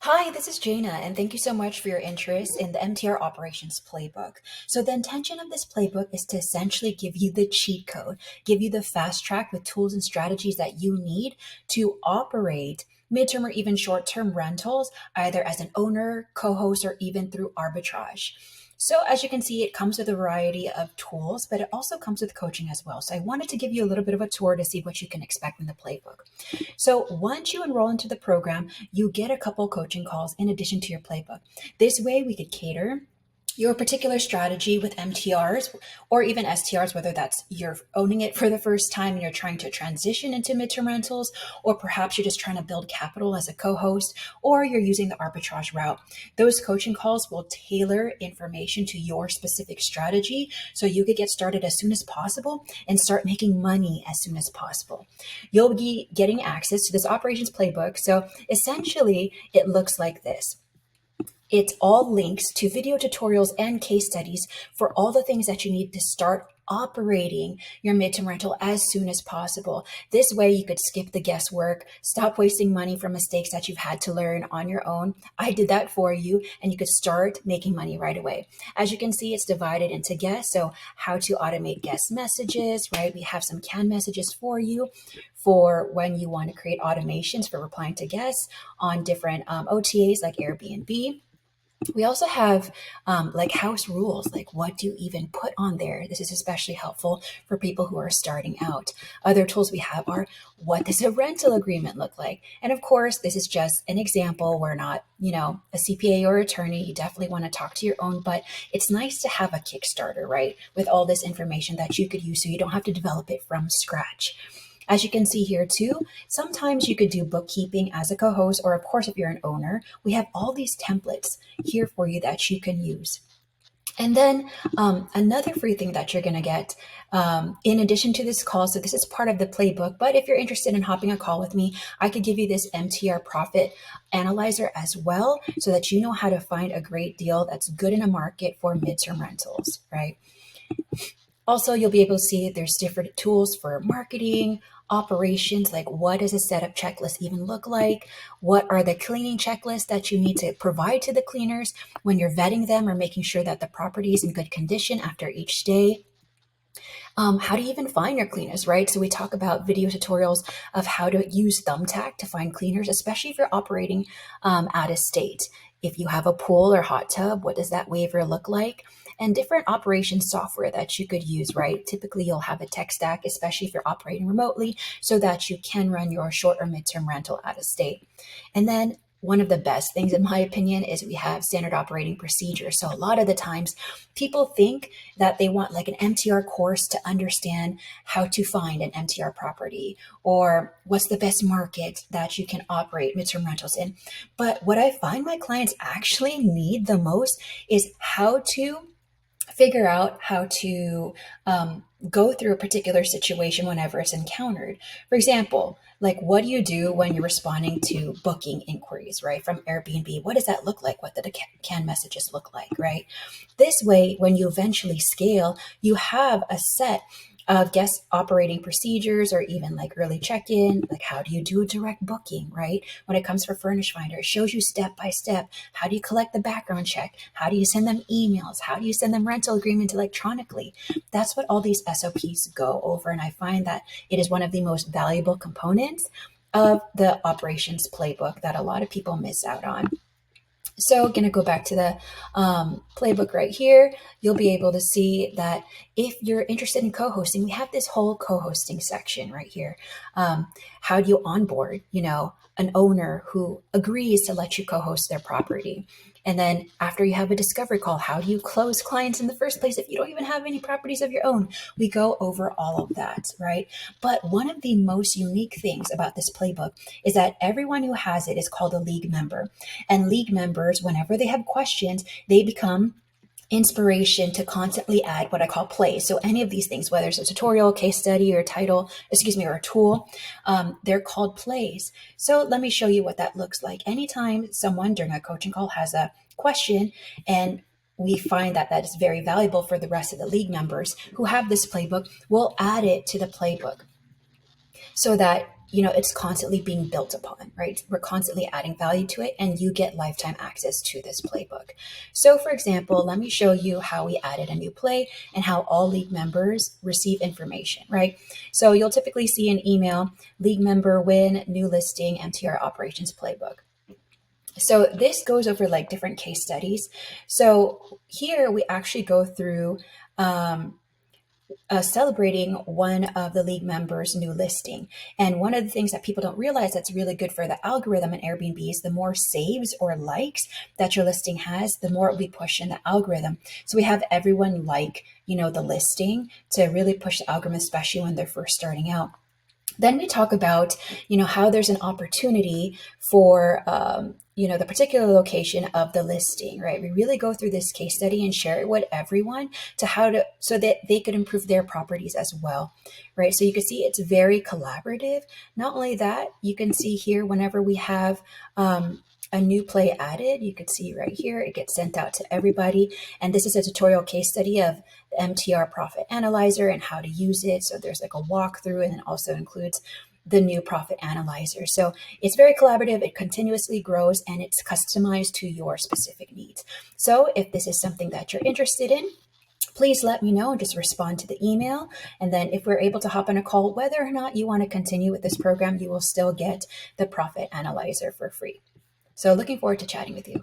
Hi, this is Jaina, and thank you so much for your interest in the MTR Operations Playbook. So, the intention of this playbook is to essentially give you the cheat code, give you the fast track with tools and strategies that you need to operate midterm or even short term rentals, either as an owner, co host, or even through arbitrage. So, as you can see, it comes with a variety of tools, but it also comes with coaching as well. So, I wanted to give you a little bit of a tour to see what you can expect in the playbook. So once you enroll into the program, you get a couple coaching calls in addition to your playbook. This way, we could cater your particular strategy with MTRs or even STRs, whether that's you're owning it for the first time and you're trying to transition into midterm rentals, or perhaps you're just trying to build capital as a co host, or you're using the arbitrage route. Those coaching calls will tailor information to your specific strategy so you could get started as soon as possible and start making money as soon as possible. You'll be getting access to this operations playbook. So essentially, it looks like this. It's all links to video tutorials and case studies for all the things that you need to start operating your midterm rental as soon as possible. This way, you could skip the guesswork, stop wasting money from mistakes that you've had to learn on your own. I did that for you, and you could start making money right away. As you can see, it's divided into guests. So, how to automate guest messages, right? We have some canned messages for you for when you want to create automations for replying to guests on different OTAs like Airbnb. We also have like house rules, like what do you even put on there? This is especially helpful for people who are starting out. Other tools we have are what does a rental agreement look like? And of course, this is just an example. We're not, a CPA or attorney. You definitely want to talk to your own, but it's nice to have a Kickstarter, right? With all this information that you could use so you don't have to develop it from scratch. As you can see here too, sometimes you could do bookkeeping as a co-host, or of course, if you're an owner, we have all these templates here for you that you can use. And then another free thing that you're going to get in addition to this call, so this is part of the playbook, but if you're interested in hopping a call with me, I could give you this MTR profit analyzer as well so that you know how to find a great deal that's good in a market for midterm rentals, right? Also, you'll be able to see there's different tools for marketing, operations, like what does a setup checklist even look like? What are the cleaning checklists that you need to provide to the cleaners when you're vetting them or making sure that the property is in good condition after each stay? How do you even find your cleaners, right? So we talk about video tutorials of how to use Thumbtack to find cleaners, especially if you're operating out of state. If you have a pool or hot tub, what does that waiver look like? And different operation software that you could use, right? Typically, you'll have a tech stack, especially if you're operating remotely, so that you can run your short or midterm rental out of state. And then one of the best things, in my opinion, is we have standard operating procedures. So a lot of the times people think that they want like an MTR course to understand how to find an MTR property or what's the best market that you can operate midterm rentals in. But what I find my clients actually need the most is how to figure out how to go through a particular situation whenever it's encountered. For example, like what do you do when you're responding to booking inquiries, right? From Airbnb, what does that look like? What do the canned messages look like, right? This way, when you eventually scale, you have a set of guest operating procedures or even like early check-in, like how do you do a direct booking, right? When it comes for Furnish Finder, it shows you step by step. How do you collect the background check? How do you send them emails? How do you send them rental agreements electronically? That's what all these SOPs go over. And I find that it is one of the most valuable components of the operations playbook that a lot of people miss out on. So going to go back to the playbook right here. You'll be able to see that if you're interested in co-hosting, we have this whole co-hosting section right here. How do you onboard, an owner who agrees to let you co-host their property? And then after you have a discovery call, how do you close clients in the first place if you don't even have any properties of your own? We go over all of that, right? But one of the most unique things about this playbook is that everyone who has it is called a league member. And league members, whenever they have questions, they become inspiration to constantly add what I call plays. So any of these things, whether it's a tutorial, case study, or or a tool, they're called plays. So let me show you what that looks like. Anytime someone during a coaching call has a question and we find that that is very valuable for the rest of the league members who have this playbook, we'll add it to the playbook so that it's constantly being built upon, right? We're constantly adding value to it, and you get lifetime access to this playbook. So for example, let me show you how we added a new play and how all league members receive information, right? So you'll typically see an email, league member win, new listing, MTR operations playbook. So this goes over like different case studies. So here we actually go through celebrating one of the league members' new listing. And one of the things that people don't realize that's really good for the algorithm in Airbnb is the more saves or likes that your listing has, the more it will be pushed in the algorithm. So we have everyone like, the listing to really push the algorithm, especially when they're first starting out. Then we talk about, how there's an opportunity for, the particular location of the listing, right? We really go through this case study and share it with everyone so that they could improve their properties as well, right? So you can see it's very collaborative. Not only that, you can see here whenever we have, a new play added, you could see right here, it gets sent out to everybody. And this is a tutorial case study of the MTR Profit Analyzer and how to use it. So there's like a walkthrough, and it also includes the new Profit Analyzer. So it's very collaborative, it continuously grows, and it's customized to your specific needs. So if this is something that you're interested in, please let me know and just respond to the email. And then if we're able to hop on a call, whether or not you want to continue with this program, you will still get the Profit Analyzer for free. So looking forward to chatting with you.